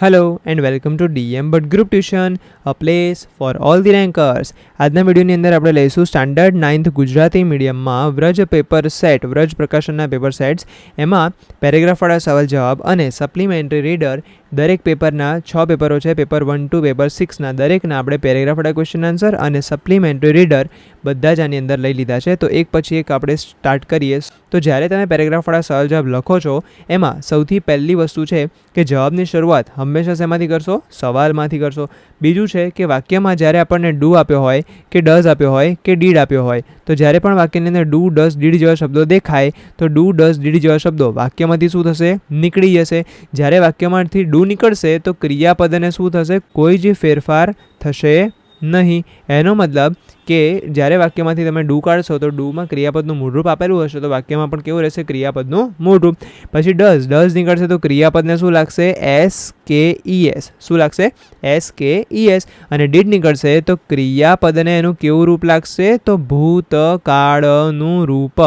Hello and welcome to DM but group tuition, a place for all the rankers. આજના વિડીયોની અંદર આપણે લઈશું સ્ટાન્ડર્ડ 9th ગુજરાતી મીડિયમમાં વ્રજ પેપર સેટ, વ્રજ પ્રકાશનના પેપર સેટ્સ. એમાં પેરેગ્રાફવાળા સવાલ જવાબ અને સપ્લિમેન્ટરી રીડર દરેક પેપરના 6 પેપરો છે. પેપર 1 to પેપર 6ના દરેકના આપણે પેરેગ્રાફવાળા ક્વેશ્ચન આન્સર અને સપ્લિમેન્ટરી રીડર બધા જ આની અંદર લઈ લીધા છે. તો એક પછી એક આપણે સ્ટાર્ટ કરીએ. તો જ્યારે તમે પેરેગ્રાફવાળા સવાલ જવાબ લખો છો એમાં સૌથી પહેલી વસ્તુ છે કે જવાબની શરૂઆત હંમેશા શેમાંથી કરશો? સવાલમાંથી કરશો. બીજું છે કે વાક્યમાં જ્યારે આપણને ડુ આપ્યો હોય કે ડઝ આપ્યો હોય કે ડીડ આપ્યો હોય, તો જ્યારે પણ વાક્યની અંદર ડુ, ડઝ, ડીડ જેવા શબ્દો દેખાય તો ડુ, ડઝ, ડીડ જેવા શબ્દો વાક્યમાંથી શું થશે? નીકળી જશે. જ્યારે વાક્યમાંથી ડુ નીકળશે તો ક્રિયાપદને શું થશે? કોઈ જ ફેરફાર થશે નહીં. એનો મતલબ કે જ્યારે વાક્યમાંથી તમે ડુ કાઢશો તો ડુમાં ક્રિયાપદનું મૂળરૂપ આપેલું હશે તો વાક્યમાં પણ કેવું રહેશે? ક્રિયાપદનું મૂળરૂપ. પછી ડઝ, ડઝ નીકળશે તો ક્રિયાપદને શું લાગશે? એસ કે ઈ એસ. શું લાગશે? એસ કે ઈ એસ. અને ડીડ નીકળશે તો ક્રિયાપદને એનું કેવું રૂપ લાગશે? તો ભૂતકાળનું રૂપ.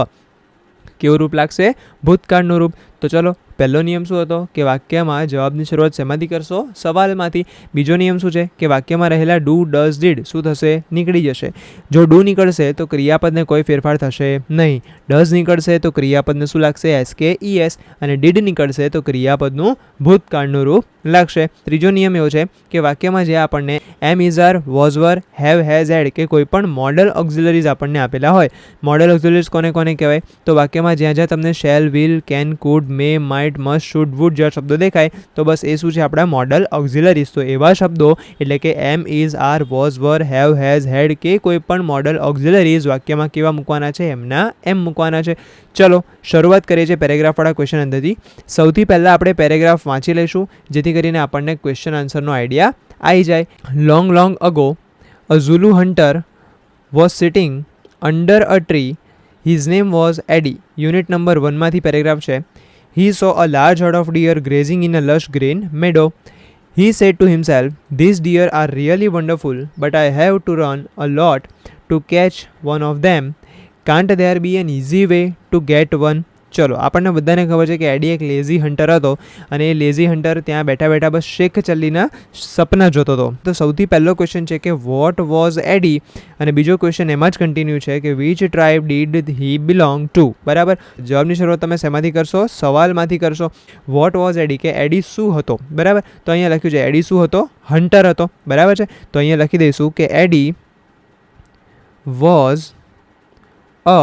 કેવું રૂપ લાગશે? ભૂતકાળનું રૂપ. તો ચલો, પહેલો નિયમ શું હતો? કે વાક્યમાં જવાબની શરૂઆત શેમાંથી કરશો? સવાલમાંથી. બીજો નિયમ શું છે? કે વાક્યમાં રહેલા ડુ, ડઝ, ડીડ શું થશે? નીકળી જશે. જો ડુ નીકળશે તો ક્રિયાપદને કોઈ ફેરફાર થશે નહીં. ડઝ નીકળશે તો ક્રિયાપદને શું લાગશે? એસ કે ઈ એસ. અને ડીડ નીકળશે તો ક્રિયાપદનું ભૂતકાળનું રૂપ લાગશે. ત્રીજો નિયમ એવો છે કે વાક્યમાં જે આપણને am, is, are, was, were, have, has, had કે કોઈ પણ મોડલ ઓક્ઝિલરીઝ આપણને આપેલા હોય. મોડલ ઓક્ઝિલરીઝ કોને કોને કહેવાય? તો વાક્યમાં જ્યાં જ્યાં તમને shall, will, can, could, may, might, must, should, would જેવા શબ્દો દેખાય તો બસ એ શું છે? આપણા મોડલ ઓક્ઝિલરીઝ. તો એવા શબ્દો એટલે કે am, is, are, was, were, have, has, had કે કોઈ પણ મોડલ ઓક્ઝિલરીઝ વાક્યમાં કેવા મૂકવાના છે? એમના એમ મૂકવાના છે. ચલો, શરૂઆત કરીએ છીએ પેરેગ્રાફવાળા ક્વેશ્ચન અંદરથી. સૌથી પહેલાં આપણે પેરેગ્રાફ વાંચી લઈશું જેથી કરીને આપણને ક્વેશ્ચન આન્સરનો આઈડિયા આવી જાય. Long long ago a Zulu hunter was sitting under a tree. His name was Eddie. Unit number 1માંથી પેરેગ્રાફ છે. He saw a large herd of deer grazing in a lush green meadow. He said to himself, "These deer are really wonderful, but I have to run a lot to catch one of them. Can't there be an easy way to get one?" ચલો, આપણને બધાને ખબર છે કે એડી એક lazy hunter હતો અને એ lazy hunter ત્યાં બેઠા બેઠા બસ શેખ ચલ્લીના સપના જોતો હતો. તો સૌથી પહેલો ક્વેશ્ચન છે કે વોટ વોઝ એડી, અને બીજો ક્વેશ્ચન એમાં જ કન્ટિન્યુ છે કે which tribe did he belong two. બરાબર. જવાબની શરૂઆત તમે શેમાંથી કરશો? સવાલમાંથી કરશો. વોટ વોઝ એડી કે એડી શું હતો? બરાબર. તો અહીંયા લખ્યું છે એડી શું હતો? હન્ટર હતો. બરાબર છે. તો અહીંયા લખી દઈશું કે એડી વોઝ અ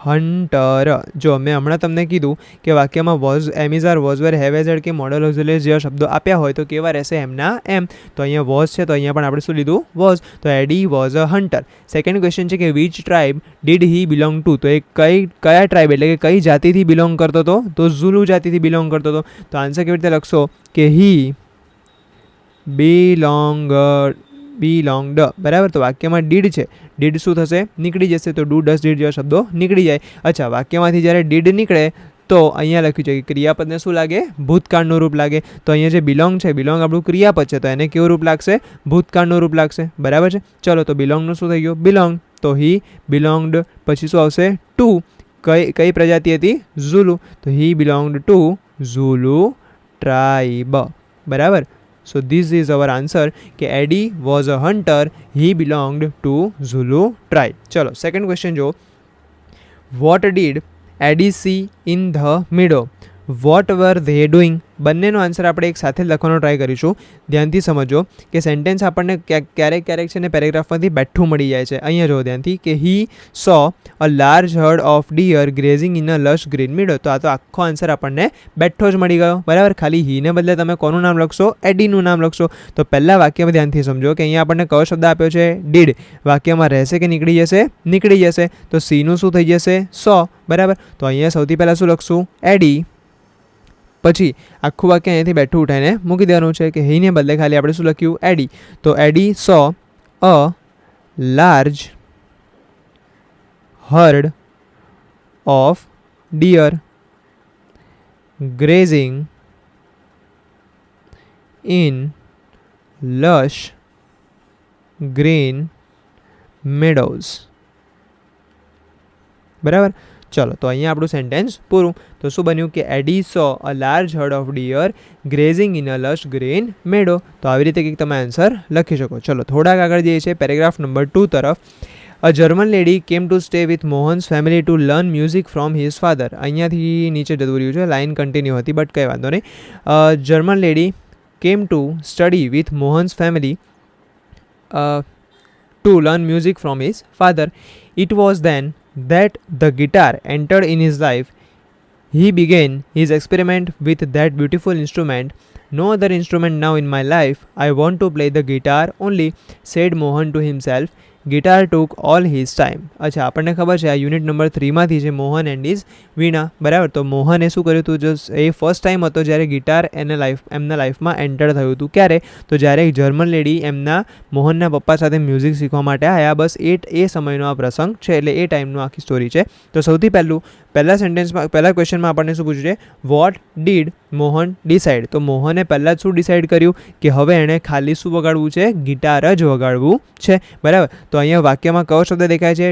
હન્ટર. જો મેં હમણાં તમને કીધું કે વાક્યમાં was, am, is, are, was, were, have, has, had કે મોડલ ઓક્ઝિલરીઝ જેવા શબ્દો આપ્યા હોય તો કેવા રહેશે? એમના એમ. તો અહીંયા વોઝ છે તો અહીંયા પણ આપણે શું લીધું? વોઝ. તો Eddie was a hunter. Second question છે કે which tribe did he belong to. તો એ કયા ટ્રાઇબ એટલે કે કઈ જાતિથી બિલોંગ કરતો હતો? તો ઝુલુ જાતિથી બિલોંગ કરતો હતો. તો આન્સર કેવી રીતે લખશો? કે હી બિલોંગડ. બરાબર. તો વાક્યમાં ડીડ છે. ડીડ શું થશે? નીકળી જશે. તો ડુ, ડઝ, ડીડ જેવા શબ્દો નીકળી જાય. અચ્છા, વાક્યમાંથી જ્યારે ડીડ નીકળે તો અહીંયા લખ્યું છે કે ક્રિયાપદને શું લાગે? ભૂતકાળનું રૂપ લાગે. તો અહીંયા જે બિલોંગ છે, બિલોંગ આપણું ક્રિયાપદ છે તો એને કેવું રૂપ લાગશે? ભૂતકાળનું રૂપ લાગશે. બરાબર છે. ચલો, તો બિલોંગનું શું થઈ ગયું? બિલોંગ. તો હી બિલોંગડ. પછી શું આવશે? ટુ. કઈ પ્રજાતિ હતી? ઝુલુ. તો હી બિલોંગડ ટુ ઝુલુ ટ્રાઇબ. બરાબર. So this is our answer કે એડી was a hunter, he belonged to Zulu tribe. ચલો, સેકન્ડ ક્વેશ્ચન જો. What did Eddie see in the meadow? What were they doing? બંનેનો આન્સર આપણે એક સાથે લખવાનો ટ્રાય કરીશું. ધ્યાનથી સમજો કે સેન્ટેન્સ આપણને ક્યારેક છે ને પેરેગ્રાફમાંથી બેઠું મળી જાય છે. અહીંયા જો ધ્યાનથી કે he saw a large herd of deer grazing in a lush green meadow. તો આ તો આખો આન્સર આપણને બેઠો જ મળી ગયો. બરાબર. ખાલી હીને બદલે તમે કોનું નામ લખશો? એડીનું નામ લખશો. તો પહેલા વાક્યમાં ધ્યાનથી સમજો કે અહીંયા આપણને કયો શબ્દ આપ્યો છે? ડીડ. વાક્યમાં રહેશે કે નીકળી જશે? નીકળી જશે. તો સીનું શું થઈ જશે? સો. બરાબર. તો અહીંયા સૌથી પહેલાં શું લખશું? એડી. પછી આખું વાક્ય અહીંયાથી બેઠું ઉઠાઈને મૂકી દેવાનું છે કે હીને બદલે ખાલી આપણે શું લખ્યું? એડી. તો Eddie saw a large herd of deer grazing in lush green meadows. બરાબર. ચલો તો અહીંયા આપણું સેન્ટેન્સ પૂરું. તો શું બન્યું કે Eddie saw a large herd of deer grazing in a lush green meadow. તો આવી રીતે કંઈક તમે આન્સર લખી શકો. ચલો થોડાક આગળ જઈએ છીએ પેરેગ્રાફ નંબર 2 તરફ. A German lady came to stay with Mohan's family to learn music from his father. અહીંયાથી નીચે જતું રહ્યું છે, લાઇન કન્ટિન્યુ હતી બટ કંઈ વાંધો નહીં. German lady came to study with Mohan's family to learn music from his father. It was then that the guitar entered in his life. He began his experiment with that beautiful instrument. No other instrument now in my life. I want to play the guitar only, said Mohan to himself. Guitar took all his time. અચ્છા, આપણને ખબર છે આ unit number 3માંથી છે Mohan and is વીણા, બરાબર. તો મોહને શું કર્યું હતું, જો એ ફર્સ્ટ ટાઈમ હતો જ્યારે ગિટાર એમના લાઈફમાં એન્ટર થયું હતું. ક્યારે? તો જ્યારે જર્મન લેડી એમના મોહનના પપ્પા સાથે મ્યુઝિક શીખવા માટે આવ્યા. બસ એ સમયનો આ પ્રસંગ છે, એટલે એ ટાઈમનો આખી સ્ટોરી છે. તો સૌથી પહેલા ક્વેશ્ચનમાં આપણને શું પૂછ્યું છે, વોટ ડીડ મોહન ડિસાઇડ. તો મોહને પહેલાં જ શું ડિસાઇડ કર્યું કે હવે એણે ખાલી શું વગાડવું છે, ગિટાર જ વગાડવું છે, બરાબર. તો અહીંયા વાક્યમાં કયો શબ્દ દેખાય છે,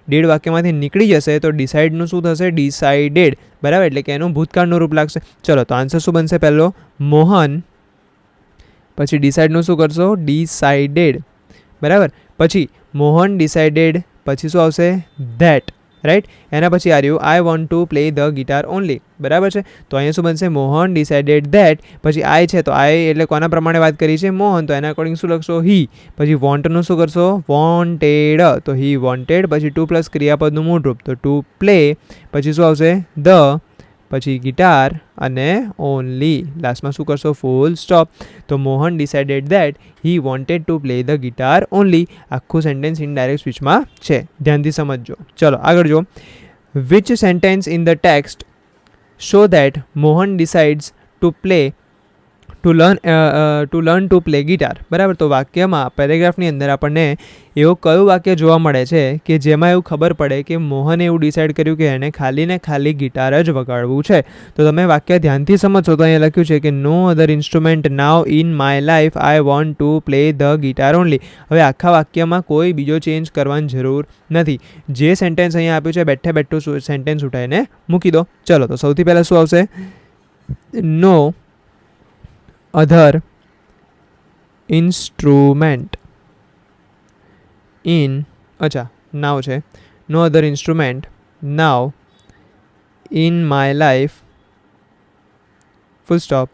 ડીડ વાક્યમાંથી નીકળી જશે તો ડિસાઇડનું શું થશે, ડિસાઇડેડ, બરાબર. એટલે કે એનું ભૂતકાળનું રૂપ લાગશે. ચલો તો આન્સર શું બનશે, પહેલો મોહન, પછી ડિસાઇડનું શું કરશો, ડિસાઇડેડ, બરાબર. પછી મોહન ડિસાઇડેડ, પછી શું આવશે, ધેટ, રાઈટ. એના પછી આવ્યું આઈ want to play the guitar only, બરાબર છે. તો અહીંયા શું બનશે, મોહન ડિસાઇડેડ ધેટ. પછી આઈ છે તો આઈ એટલે કોના પ્રમાણે વાત કરી છે, મોહન, તો એના અકોર્ડિંગ શું લખશો, હી. પછી વોન્ટનું શું કરશો, વોન્ટેડ, તો હી વોન્ટેડ. પછી ટુ પ્લસ ક્રિયાપદનું મૂળ રૂપ તો ટુ પ્લે. પછી શું આવશે, ધ, પછી ગિટાર અને ઓનલી. લાસ્ટમાં શું કરશો, ફૂલ સ્ટોપ. તો Mohan decided that he wanted to play the guitar only. આખું સેન્ટેન્સ ઇનડાયરેક્ટ સ્પીચમાં છે, ધ્યાનથી સમજજો. ચલો આગળ જો. Which sentence in the text show that Mohan decides to learn to play guitar, બરાબર. તો વાક્યમાં પેરેગ્રાફની અંદર આપણને એવું કયું વાક્ય જોવા મળે છે કે જેમાં એવું ખબર પડે કે મોહને એવું ડિસાઇડ કર્યું કે એને ખાલી ગિટાર જ વગાડવું છે. તો તમે વાક્ય ધ્યાનથી સમજશો તો અહીંયા લખ્યું છે કે no other instrument now in my life, I want to play the guitar only. હવે આખા વાક્યમાં કોઈ બીજો ચેન્જ કરવાની જરૂર નથી. જે સેન્ટેન્સ અહીંયા આપ્યું છે બેઠું સેન્ટેન્સ ઉઠાવીને મૂકી દો. ચલો તો સૌથી પહેલાં શું આવશે, નો other instrument in, અચ્છા now છે, no other instrument now in my life, full stop,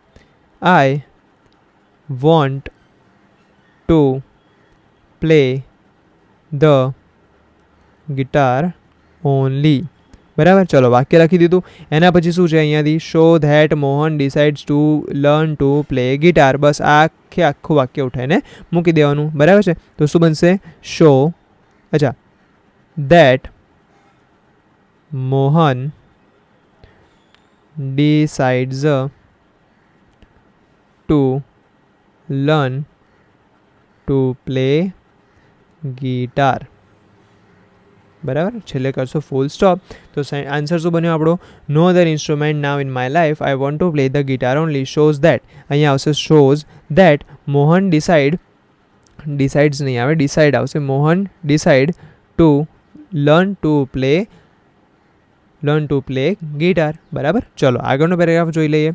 I want to play the guitar only, બરાબર. ચલો વાક્ય લખી દીધું. એના પછી શું છે અહીંયાથી, show that Mohan decides to learn to play guitar. બસ આખું વાક્ય ઉઠાઈને મૂકી દેવાનું, બરાબર છે. તો શું બનશે, શો, અચ્છા, that Mohan decides to learn to play guitar, બરાબર. છેલ્લે કરશો ફૂલ સ્ટોપ. તો આન્સર શું બન્યો આપણો, no other instrument now in my life, I want to play the guitar only, shows that. અહીંયા આવશે શોઝ ધેટ મોહન ડિસાઇડ્સ નહીં આવે, ડિસાઇડ આવશે. Mohan decide to learn to play guitar, બરાબર. ચલો આગળનો પેરેગ્રાફ જોઈ લઈએ.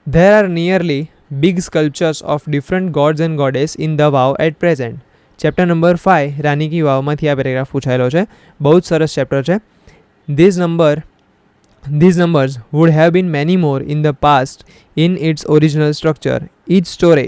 There are nearly big sculptures of different gods and goddess in the vav at present. Chapter number 5 રાની કી વાવમાંથી આ પેરેગ્રાફ પૂછાયેલો છે. બહુ જ સરસ ચેપ્ટર છે. These numbers would have been many more in the past in its original structure. Each story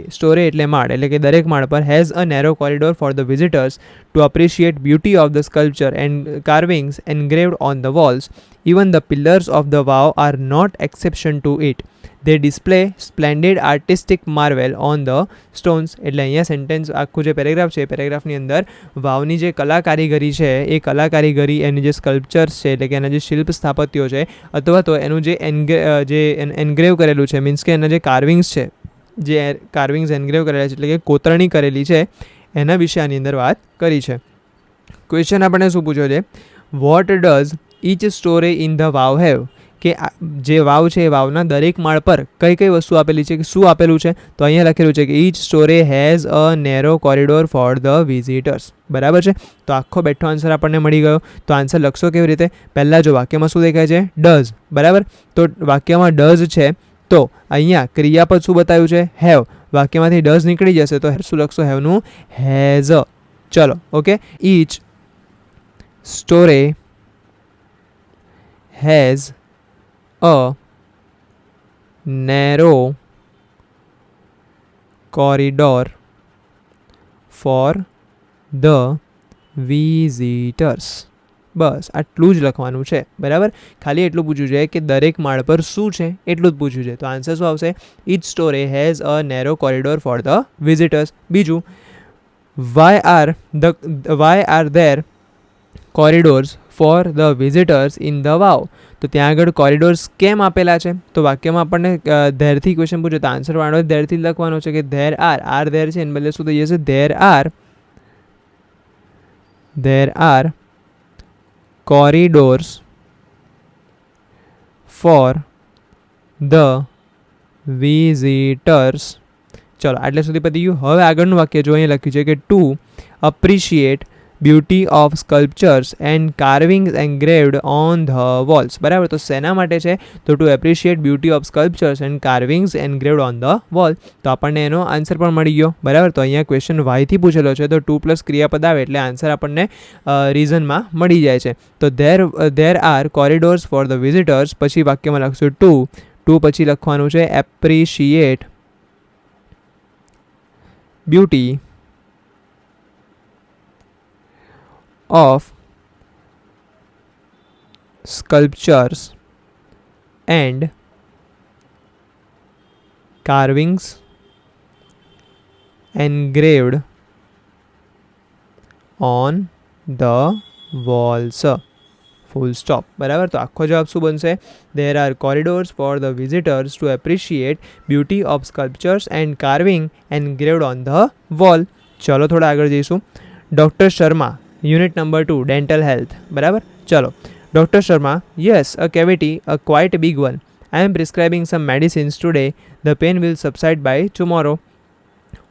એટલે માળ, એટલે કે દરેક માળ પર has a narrow corridor for the visitors to appreciate beauty of the sculpture and carvings engraved on the walls. Even the pillars of the vow are not exception to it. They display splendid artistic marvel on the stones. એટલે અહીંયા sentence આખું જે paragraph છે એ પેરેગ્રાફની અંદર વાવની જે કલા કારીગરી છે એ કલા કારીગરી, એની જે સ્કલ્પચર્સ છે એટલે કે એના જે શિલ્પ સ્થાપત્યો છે અથવા તો એનું જે એન્ગ્રેવ કરેલું છે, મીન્સ કે એના જે કાર્વિંગ્સ છે, જે કાર્વિંગ્સ એન્ગ્રેવ કરેલા છે એટલે કે કોતરણી કરેલી છે, એના વિશે આની અંદર વાત કરી છે. ક્વેશ્ચન આપણે શું પૂછ્યો છે, what does each storey in the vav have, કે જે વાવ છે એ વાવના દરેક માળ પર કઈ કઈ વસ્તુ આપેલી છે, કે શું આપેલું છે. તો અહીંયા લખેલું છે કે each storey has a narrow corridor for the visitors. બરાબર છે. તો આખો બેઠો આન્સર આપણને મળી ગયો. તો આન્સર લખશો કેવી રીતે? પહેલાં જો વાક્યમાં શું દેખાય છે? ડઝ. બરાબર. તો વાક્યમાં ડઝ છે, તો અહીંયા ક્રિયાપદ શું બતાવ્યું છે? હેવ. વાક્યમાંથી ડઝ નીકળી જશે તો શું લખશો? હેવનું હેઝ. ચલો, okay. Each storey has a narrow corridor for the visitors. બસ આટલું જ લખવાનું છે. બરાબર. ખાલી એટલું પૂછવું છે કે દરેક માળ પર શું છે એટલું જ પૂછવું છે. તો આન્સર શું આવશે? Each storey has a narrow corridor for the visitors. બીજું, why are there corridors for the visitors in the vav. તો ત્યાં આગળ કોરિડોર્સ કેમ આપેલા છે? તો વાક્યમાં આપણને ધેરથી ક્વેશ્ચન પૂછે તો આન્સર વાળો ધેરથી લખવાનો છે કે ધેર આર ધેર છે એને બદલે શું થઈ જશે? There are corridors for the visitors. ચલો, આટલે સુધી પતી ગયું. હવે આગળનું વાક્ય જો અહીંયા લખ્યું છે કે to appreciate beauty of sculptures and carvings engraved on the walls. બરાબર. તો શેના માટે છે? તો to appreciate beauty of sculptures and carvings engraved on the wall. તો આપણને એનો આન્સર પણ મળી ગયો. બરાબર. તો અહીંયા ક્વેશ્ચન વાયથી પૂછેલો છે, તો 2 + ક્રિયાપદ આવે એટલે આન્સર આપણને રીઝનમાં મળી જાય છે. તો there are corridors for the visitors. પછી વાક્યમાં લખશું ટુ પછી લખવાનું છે appreciate beauty of sculptures and carvings engraved on the walls. Full stop. બરાબર. તો આખો જવાબ શું બનશે? There are corridors for the visitors to appreciate beauty of sculptures and carving engraved on the wall. ચલો થોડા આગળ જઈશું. Doctor Sharma, Unit number 2, dental health. બરાબર. ચલો. Dr. Sharma, yes, a cavity, a quite big one. I am prescribing some medicines today. The pain will subside by tomorrow.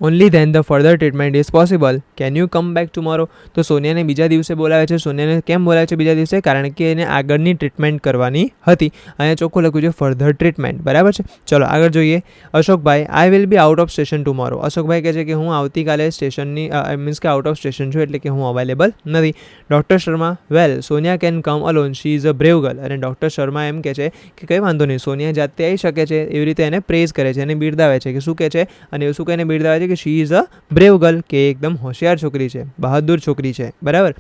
Only then the further treatment is possible. Can you come back tomorrow? તો સોનિયાને બીજા દિવસે બોલાવે છે. સોનિયાને કેમ બોલાવે છે બીજા દિવસે? કારણ કે એને આગળની ટ્રીટમેન્ટ કરવાની હતી. અહીંયા ચોખ્ખું લખ્યું છે ફર્ધર ટ્રીટમેન્ટ. બરાબર છે. ચલો આગળ જોઈએ. અશોકભાઈ, I will be out of station tomorrow. અશોકભાઈ કહે છે કે હું આવતીકાલે સ્ટેશનની મીન્સ કે આઉટ ઓફ સ્ટેશન છું, એટલે કે હું અવેલેબલ નથી. Doctor Sharma, well Sonia can come alone, she is a brave girl. અને ડૉક્ટર શર્મા એમ કહે છે કે કંઈ વાંધો નહીં, સોનિયા જાતે આવી શકે છે. એવી રીતે એને પ્રેઝ કરે છે, એને બિરદાવે છે કે શું કહે છે, અને એવું શું કહીને બિરદાવે છે કે she is a brave girl, કે એકદમ હોશિયાર છોકરી છે, બહાદુર છોકરી છે. બરાબર.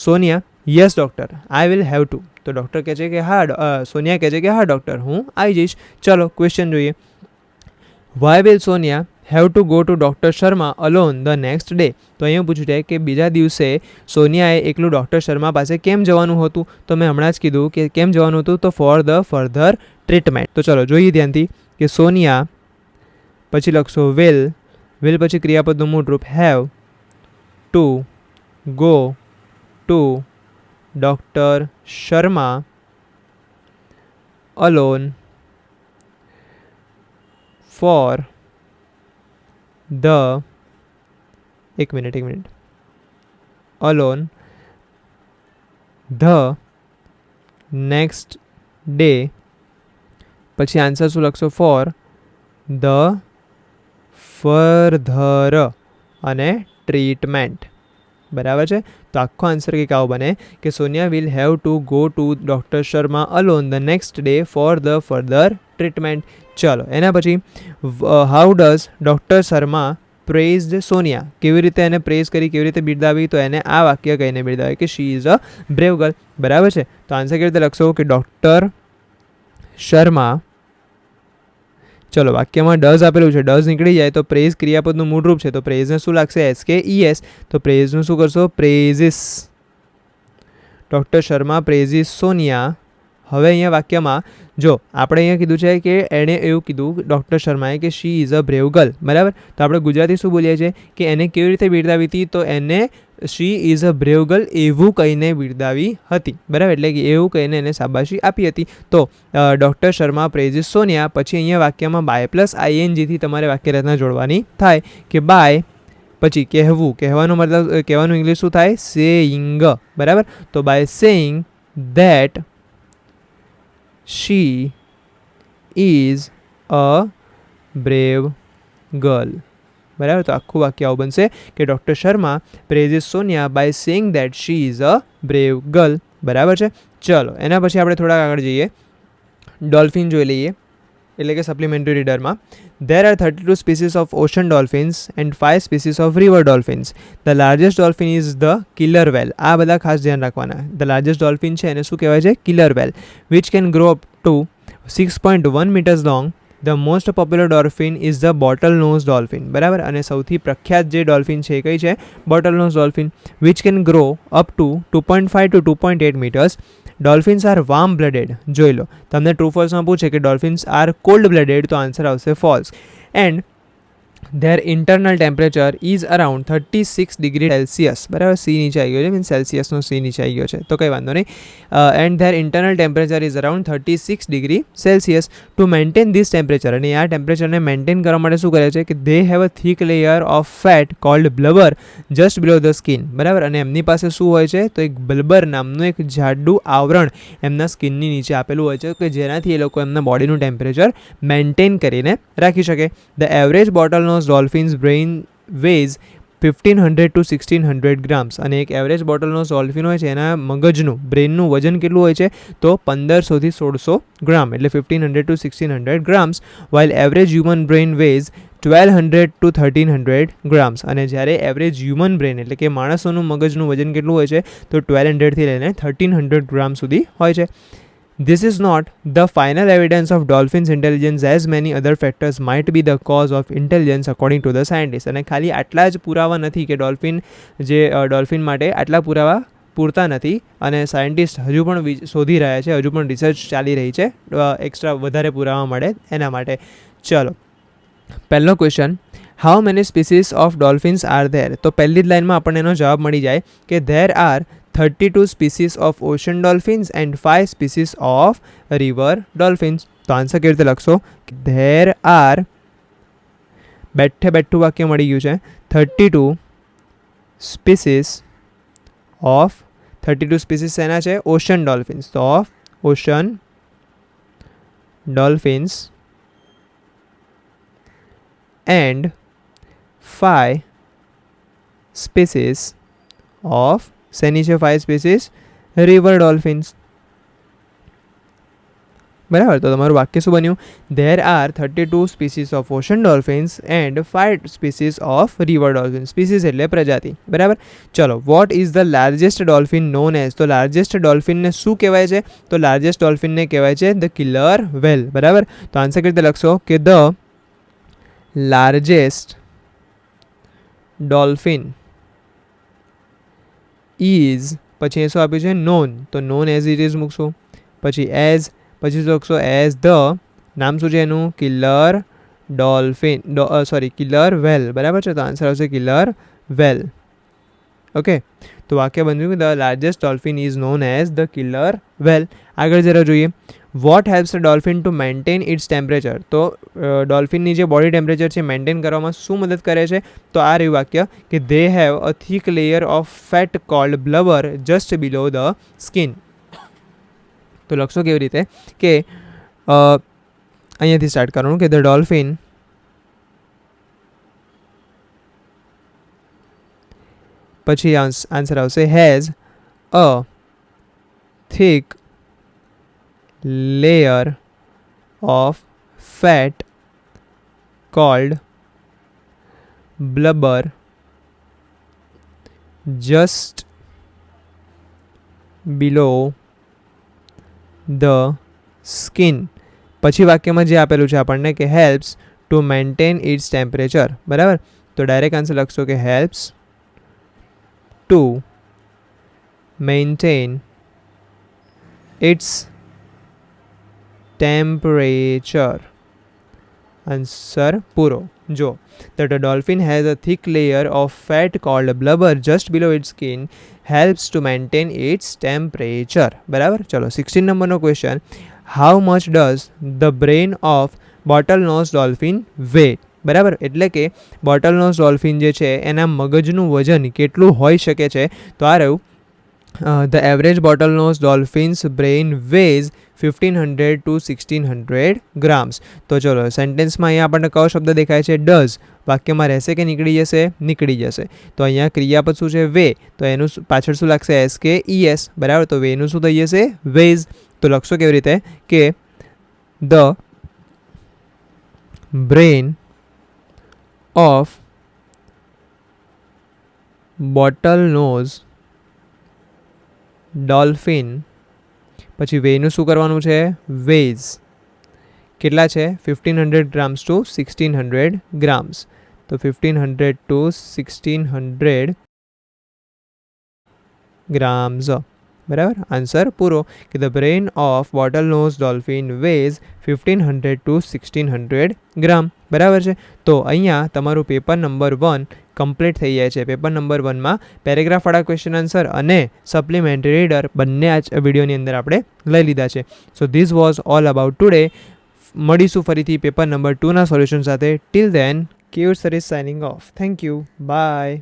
Sonia, yes doctor, I will have to. તો ડૉક્ટર કહે છે કે હા, સોનિયા કહે છે કે હા ડૉક્ટર, હું આવી જઈશ. ચલો ક્વેશ્ચન જોઈએ. Why will Sonia have to go to doctor Sharma alone the next day. તો અહીંયા પૂછ્યું છે કે બીજા દિવસે સોનિયાએ એકલું ડૉક્ટર શર્મા પાસે કેમ જવાનું હતું? તો મેં હમણાં જ કીધું કે કેમ જવાનું હતું, તો ફોર ધ ફર્ધર ટ્રીટમેન્ટ. તો ચલો જોઈએ ધ્યાનથી કે સોનિયા પછી લખશો વિલ પછી ક્રિયાપદનું મૂળ રૂપ have to go to doctor Sharma alone for the એક minute alone the next day. પછી આન્સર શું લખશો? ફોર ધ ફર્ધર અને ટ્રીટમેન્ટ. બરાબર છે. તો આખો આન્સર કંઈક આવો બને કે Sonia will have to go to doctor Sharma alone the next day for the further treatment. ચલો એના પછી how does doctor Sharma praised Sonia. કેવી રીતે એને પ્રેઝ કરી, કેવી રીતે બિરદાવી? તો એને આ વાક્ય કહીને બિરદાવે કે she is a brave girl. બરાબર છે. તો આન્સર કેવી રીતે લખશો કે ડૉક્ટર શર્મા, ચલો વાક્યમાં ડઝ આપેલું છે, ડઝ નીકળી જાય તો પ્રેઝ ક્રિયાપદનું મૂળ રૂપ છે, તો પ્રેઝને શું લાગશે? SKES. તો પ્રેઝનું શું કરશો? પ્રેઝિસ. Doctor Sharma praises Sonia. હવે અહીંયા વાક્યમાં જો આપણે અહીંયા કીધું છે કે એણે એવું કીધું ડૉક્ટર શર્માએ કે she is a brave girl, બરાબર. તો આપણે ગુજરાતી શું બોલીએ છીએ કે એને કેવી રીતે બિરદાવી હતી, તો એને she is a brave girl એવું કહીને બિરદાવી હતી, બરાબર. એટલે કે એવું કહીને એને શાબાશી આપી હતી. તો ડૉક્ટર શર્મા પ્રેઝિસ સોનિયા. પછી અહીંયા વાક્યમાં બાય પ્લસ આઈએનજીથી તમારે વાક્ય રચના જોડવાની થાય કે બાય પછી કહેવું, કહેવાનો મતલબ કહેવાનું ઇંગ્લિશ શું થાય, સેઇંગ, બરાબર. તો by saying that she is a brave girl, બરાબર. તો આખું વાક્ય આવું બનશે કે doctor Sharma praises Sonia by saying that she is a brave girl, બરાબર છે. ચલો એના પછી આપણે થોડા આગળ જઈએ, ડોલ્ફિન જોઈ લઈએ, એટલે કે supplementary રીડરમાં. There are 32 species of ocean dolphins and 5 species of river dolphins. The largest dolphin is the killer whale. આ બધા ખાસ ધ્યાન રાખવાના. The largest dolphin છે એને શું કહેવાય છે, killer whale, which can grow up to 6.1 meters long. The most popular dolphin is the bottlenose dolphin, બરાબર. અને સૌથી પ્રખ્યાત જે ડોલ્ફિન છે એ કઈ છે, bottlenose dolphin, which can grow up to 2.5 to 2.8 meters. Dolphins are warm blooded. જોઈ લો, તમને ટ્રુ ફોલ્સમાં પૂછે કે ડોલ્ફિન્સ આર કોલ્ડ બ્લડેડ, તો આન્સર આવશે false. And their internal temperature is around 36 degree Celsius, બરાબર. સી નીચે આવી ગયો છે, મીન્સ સેલ્સિયસનો સી નીચે આવી ગયો છે, તો કંઈ વાંધો નહીં. And their internal temperature is around 36 degree Celsius. To maintain this temperature, અને આ ટેમ્પરેચરને મેન્ટેન કરવા માટે શું કરે છે કે they have a thick layer of fat called blubber just below the skin, બરાબર. અને એમની પાસે શું હોય છે, તો એક બ્લબર નામનું એક જાડું આવરણ એમના સ્કિનની નીચે આપેલું હોય છે કે જેનાથી એ લોકો એમના બોડીનું ટેમ્પરેચર મેન્ટેન કરીને રાખી શકે. The average bottlenose dolphin's brain weighs 1500 to 1600 grams. અને એક એવરેજ બોટલનોઝ ડોલ્ફિન હોય છે એના મગજનું, બ્રેઇનનું વજન કેટલું હોય છે, તો 1500 થી 1600 ગ્રામ, એટલે 1500 to 1600 grams. while average human brain weighs 1200 to 1300 grams. અને જ્યારે એવરેજ હ્યુમન બ્રેન એટલે કે માણસોનું મગજનું વજન કેટલું હોય છે, તો 1200થી લઈને 1300 ગ્રામ સુધી હોય છે. This is not the final evidence of dolphins' intelligence, as many other factors might be the cause of intelligence according to the scientists. અને ખાલી આટલા જ પુરાવા નથી કે ડોલ્ફિન માટે આટલા પુરાવા પૂરતા નથી, અને સાયન્ટિસ્ટ હજુ પણ શોધી રહ્યા છે, હજુ પણ રિસર્ચ ચાલી રહી છે એક્સ્ટ્રા વધારે પુરાવા મળે એના માટે. ચલો પહેલો question, how many species of dolphins are there. તો પહેલી જ લાઇનમાં આપણને એનો જવાબ મળી જાય કે there are 32 species of ocean dolphins and 5 species of river dolphins. તો આન્સર કેવી રીતે લખશો, ધેર આર, બેઠું વાક્ય મળી ગયું છે, 32 species of 32 species એના છે ઓશન ડોલ્ફિન્સ, તો of ocean dolphins and 5 species of શેની છે 5 સ્પીસીસ, રિવર ડોલ્ફિન્સ, બરાબર. તો તમારું વાક્ય શું બન્યું, there are 32 species of ocean dolphins and 5 species of river dolphin. Species એટલે પ્રજાતિ, બરાબર. ચલો, what is the largest dolphin known as. તો લાર્જેસ્ટ ડોલ્ફિનને શું કહેવાય છે, તો લાર્જેસ્ટ ડોલ્ફિનને કહેવાય છે ધ કિલર વેલ, બરાબર. તો આન્સર કેવી રીતે લખશો કે ધ લાર્જેસ્ટ ડોલ્ફિન ઇઝ, પછી શું આપ્યું છે, નોન, તો નોન એઝ ઇટ ઇઝ મૂકશો, પછી એઝ, પછી શું લખશો, એઝ ધ, નામ શું છે એનું, કિલર ડોલ્ફિન, કિલર વેલ, બરાબર છે. તો આન્સર આવશે કિલર વેલ. ઓકે, તો વાક્ય બન્યું the largest dolphin is known as the killer whale. આગળ જરા જોઈએ, what helps the dolphin to maintain its temperature. તો ડોલ્ફિનની જે બોડી ટેમ્પરેચર છે મેન્ટેન કરવામાં શું મદદ કરે છે, તો આ રહ્યું વાક્ય કે they have a thick layer of fat called blubber just below the skin. તો લખશો કેવી રીતે કે અહીંયાથી સ્ટાર્ટ કરવાનું કે ધ ડોલ્ફિન પછી આન્સર આવશે has a thick layer of fat called blubber just below the skin. પછી વાક્યમાં જે આપેલું છે આપણને કે helps to maintain its temperature, બરાબર. તો ડાયરેક્ટ આન્સર લખશો કે helps to maintain its temperature. Answer પૂરો. જો that a dolphin has a thick layer of fat called blubber just below its skin helps to maintain its temperature. બરાબર. ચલો 16 નંબરનો question. How much does the brain of bottlenose dolphin weigh? બરાબર, એટલે કે બોટલનોઝ dolphin જે છે એના મગજનું વજન કેટલું હોઈ શકે છે? તો આ રહ્યું. The average bottlenose dolphin's brain weighs 1500 to 1600 grams. તો ચલો સેન્ટેન્સમાં અહીંયા આપણને કયો શબ્દ દેખાય છે? ડઝ. વાક્યમાં રહેશે કે નીકળી જશે? નીકળી જશે. તો અહીંયા ક્રિયાપદ શું છે? વે. તો એનું પાછળ શું લાગશે? SKES. બરાબર. તો વેનું શું થઈ જશે? વેઝ. તો લખશો કેવી રીતે? કે the brain of bottlenose dolphin, પછી વેનું શું કરવાનું છે? વેઝ. કેટલા છે? 1500 ગ્રામ્સ ટુ 1600 ગ્રામ્સ. તો 1500 ટુ 1600 ગ્રામ્સ. બરાબર. આન્સર પૂરો. કે the brain of bottlenose dolphin weighs 1500 to 1600 grams. બરાબર છે. તો અહીંયા તમારું પેપર નંબર 1 કમ્પ્લીટ થઈ જાય છે. પેપર નંબર 1માં પેરેગ્રાફવાળા ક્વેશ્ચન આન્સર અને સપ્લિમેન્ટરી રીડર બંને આ વિડીયોની અંદર આપણે લઈ લીધા છે. So this was all about today. મળીશું ફરીથી પેપર નંબર 2ના સોલ્યુશન સાથે. Till then, Keyur sir is signing off. Thank you. By.